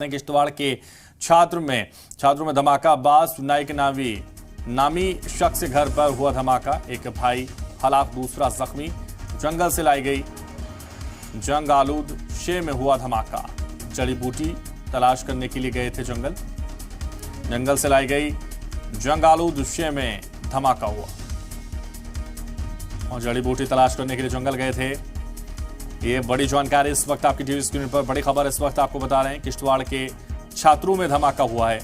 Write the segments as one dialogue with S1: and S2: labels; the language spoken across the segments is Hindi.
S1: किश्तवाड़ के छात्रों में धमाका। अब्बास नाइक नामी शख्स के घर पर हुआ धमाका। एक भाई हलाक, दूसरा जख्मी। जंगल से लाई गई जंग आलूद शे में हुआ धमाका। जड़ी बूटी तलाश करने के लिए गए थे जंगल से लाई गई जंग आलूद शे में धमाका हुआ और जड़ी बूटी तलाश करने के लिए जंगल गए थे। ये बड़ी जानकारी इस वक्त आपकी टीवी स्क्रीन पर, बड़ी खबर इस वक्त आपको बता रहे हैं। किश्तवाड़ के छात्रों में धमाका हुआ है।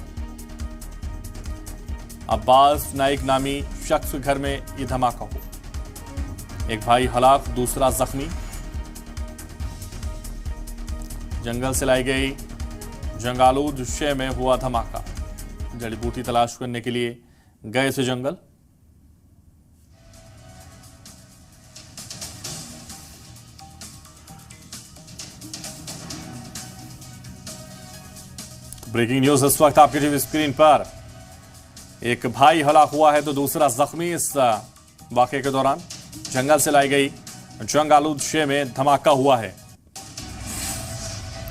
S1: अब्बास नाइक नामी शख्स के घर में ये धमाका हुआ। एक भाई हलाक, दूसरा जख्मी। जंगल से लाई गई जंगालूद शे में हुआ धमाका। जड़ी बूटी तलाश करने के लिए गए थे जंगल। ब्रेकिंग न्यूज इस वक्त आपकी टीवी स्क्रीन पर। एक भाई हलाक हुआ है तो दूसरा जख्मी। इस वाकये के दौरान जंगल से लाई गई जंग आलूद शे में धमाका हुआ है।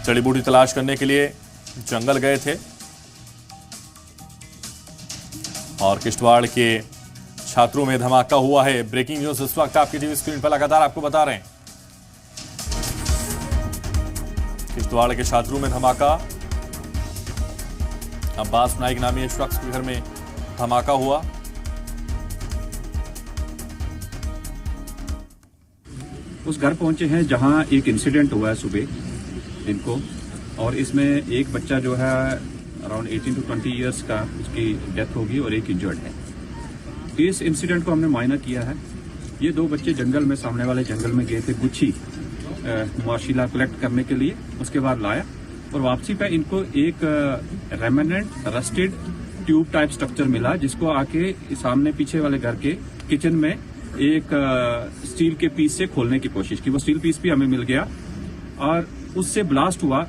S1: जड़ी बूटी तलाश करने के लिए जंगल गए थे और किश्तवाड़ के छात्रों में धमाका हुआ है। ब्रेकिंग न्यूज इस वक्त आपकी टीवी स्क्रीन पर लगातार आपको बता रहे हैं। किश्तवाड़ के छात्रों में धमाका। अब्बास नाइक नामी एक शख्स के घर में धमाका हुआ।
S2: उस घर पहुंचे हैं जहां एक इंसिडेंट हुआ है सुबह इनको, और इसमें एक बच्चा जो है अराउंड 18 to 20 इयर्स का, उसकी डेथ होगी और एक इंजर्ड है। इस इंसिडेंट को हमने मायना किया है। ये दो बच्चे जंगल में, सामने वाले जंगल में गए थे गुच्छी मार्शिला कलेक्ट करने के लिए। उसके बाद लाया और वापसी पे इनको एक remnant rusted tube type structure मिला, जिसको आके सामने पीछे वाले घर के किचन में एक स्टील के पीस से खोलने की कोशिश की। वो स्टील पीस भी हमें मिल गया और उससे ब्लास्ट हुआ।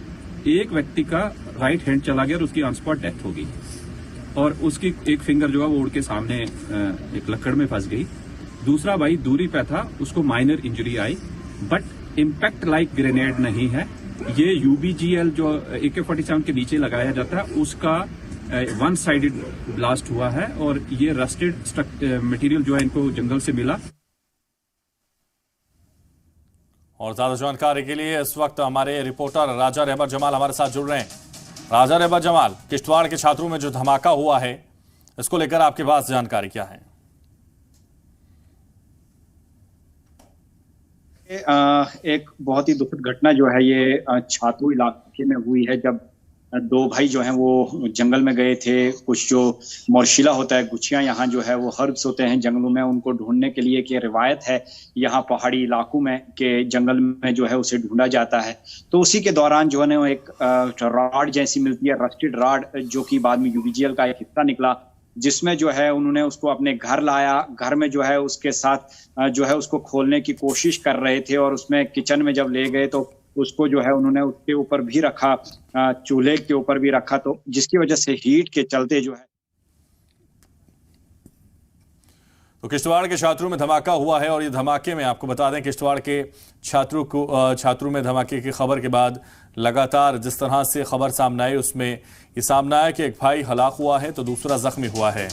S2: एक व्यक्ति का राइट हैंड चला गया और उसकी ऑन स्पॉट डेथ हो गई और उसकी एक फिंगर जो है वो उड़ के सामने एक लकड़ में फंस गई। दूसरा भाई दूरी पे था, उसको minor injury I, but impact like grenade नहीं है। ये यूबीजीएल जो AK-47 के नीचे लगाया जाता है उसका वन साइडेड ब्लास्ट हुआ है और ये रस्टेड मटेरियल जो है इनको जंगल से मिला।
S1: और ज्यादा जानकारी के लिए इस वक्त हमारे रिपोर्टर राजा रहबर जमाल हमारे साथ जुड़ रहे हैं। राजा रहबर जमाल, किश्तवाड़ के छात्रों में जो धमाका हुआ है, इसको लेकर आपके पास जानकारी क्या है?
S3: एक बहुत ही दुखद घटना जो है ये छात्रों इलाके में हुई है, जब दो भाई जो हैं वो जंगल में गए थे। कुछ जो मोर्शिला होता है, गुच्छियां यहाँ जो है वो हर्ब्स होते हैं जंगलों में, उनको ढूंढने के लिए कि रिवायत है यहाँ पहाड़ी इलाकों में के जंगल में जो है उसे ढूंढा जाता है। तो उसी के दौरान जो है ना एक रॉड जैसी मिलती है, रस्टेड रॉड, जो कि बाद में यूबीजीएल का एक हिस्सा निकला, जिसमें जो है उन्होंने उसको अपने घर लाया। घर में जो है उसके साथ जो है उसको खोलने की कोशिश कर रहे थे और उसमें किचन में जब ले गए तो उसको जो है उन्होंने उसके ऊपर भी रखा, चूल्हे के ऊपर भी रखा, तो जिसकी वजह से हीट के चलते जो है।
S1: तो किश्तवाड़ के छात्रों में धमाका हुआ है और ये धमाके में आपको बता दें, किश्तवाड़ के छात्रों में धमाके की खबर के बाद लगातार जिस तरह से खबर सामने आई, उसमें ये सामने आया कि एक भाई हलाक हुआ है तो दूसरा जख्मी हुआ है।